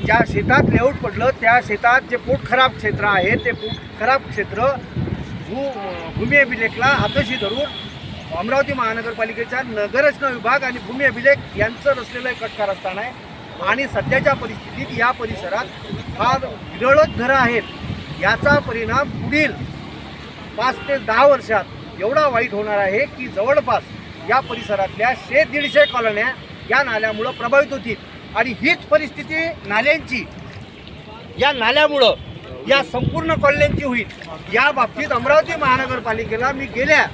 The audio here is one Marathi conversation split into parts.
ज्या शेतात लेआउट पडलं त्या शेतात जे पोट खराब क्षेत्र आहे ते पोट खराब क्षेत्र भूमी अभिलेखला हातोशी धरून अमरावती महानगरपालिकेचा नगररचना विभाग आणि भूमी अभिलेख यांचं रचलेलं एक कटकारस्थान आहे. आणि सध्याच्या परिस्थितीत या परिसरात फार विरळच घरं आहेत. याचा परिणाम पुढील 5 ते 10 वर्षात एवढा वाईट होणार आहे की जवळपास या परिसरातल्या 100-150 कॉलन्या या नाल्यामुळं प्रभावित होतील. आणि हीच परिस्थिती नाल्यांची, या नाल्यामुळं या संपूर्ण कॉलन्यांची होईल. या बाबतीत अमरावती महानगरपालिकेला मी गेल्या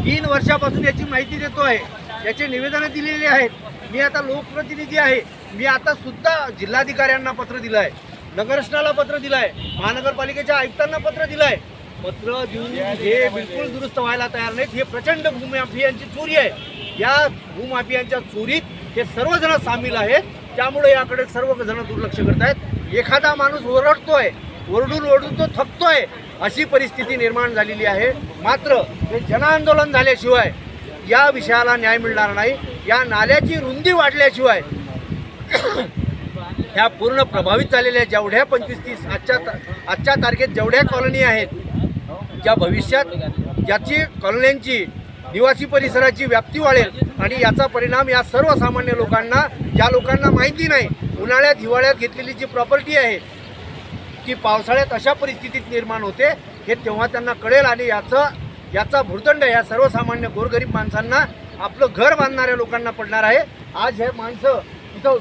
3 वर्षापासून याची माहिती देतो आहे, याचे निवेदनं दिलेली आहेत. मी आता लोकप्रतिनिधी आहे, मी आता सुद्धा जिल्हाधिकाऱ्यांना पत्र दिलं आहे, नगररचनाला पत्र दिलं आहे, महानगरपालिकेच्या आयुक्तांना पत्र दिलं आहे. पत्र देऊन हे बिलकुल दुरुस्त व्हायला तयार नाहीत. हे प्रचंड भूमाफियांची चोरी आहे. या भूमाफियांच्या चोरीत हे सर्वजण सामील आहेत. त्यामुळे याकडे सर्वजण दुर्लक्ष करत आहेत. एखादा माणूस ओरडतोय, ओरडून तो थकतोय, अशी परिस्थिती निर्माण झालेली आहे. मात्र हे जनआंदोलन झाल्याशिवाय या विषयाला न्याय मिळणार नाही. या नाल्याची रुंदी वाढल्याशिवाय ह्या पूर्ण प्रभावित झालेल्या जेवढ्या 25-30 आजच्या तारखेत जेवढ्या कॉलनी आहेत, ज्या भविष्यात ज्याची कॉलन्यांची निवासी परिसराची व्याप्ती वाढेल आणि याचा परिणाम या सर्वसामान्य लोकांना, ज्या लोकांना माहिती नाही, उन्हाळ्यात हिवाळ्यात घेतलेली जी प्रॉपर्टी आहे ती पावसाळ्यात अशा परिस्थितीत निर्माण होते, हे तेव्हा त्यांना कळेल. आणि याचा भुर्दंड या सर्वसामान्य गोरगरीब माणसांना, आपलं घर बांधणाऱ्या लोकांना पडणार आहे. आज हे माणसं इथं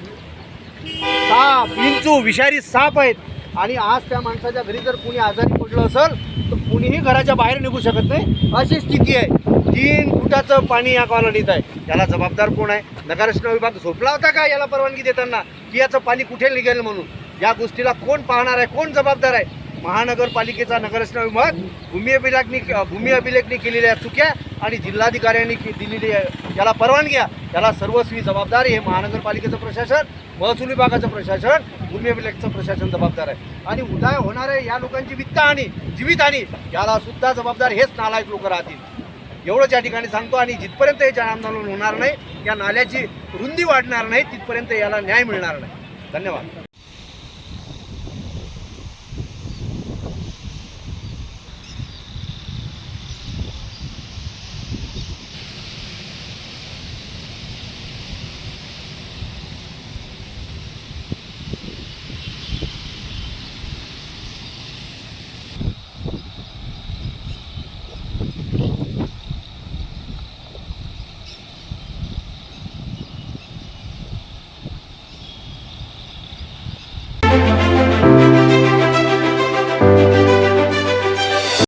साप, विंचू, विषारी साप आहेत. आणि आज त्या माणसाच्या घरी जर कुणी आजारी पडलं असेल तर कुणीही घराच्या बाहेर निघू शकत नाही, अशी स्थिती आहे. 3 फुटाचं पाणी या कॉलनीत आहे. याला जबाबदार कोण आहे? नगररचना विभाग झोपला होता का याला परवानगी देताना की याचं पाणी कुठे निघेल म्हणून? या गोष्टीला कोण पाहणार आहे, कोण जबाबदार आहे? महानगरपालिकेचा नगररचना विभाग, भूमी अभिलेखनी केलेल्या चुक्या आणि जिल्हाधिकाऱ्यांनी दिलेली याला परवानग्या, याला सर्वस्वी जबाबदार हे महानगरपालिकेचं प्रशासन, महसूल विभागाचं प्रशासन, भूमी अभिलेखचं प्रशासन जबाबदार आहे. आणि उद्या होणाऱ्या या लोकांची वित्तहानी, जीवितहानी, याला सुद्धा जबाबदार हेच नालायक लोक राहतील. एवढंच या ठिकाणी सांगतो. आणि जिथपर्यंत हे जनआंदोलन होणार नाही, या नाल्याची रुंदी वाढणार नाही, तिथपर्यंत याला न्याय मिळणार नाही. धन्यवाद.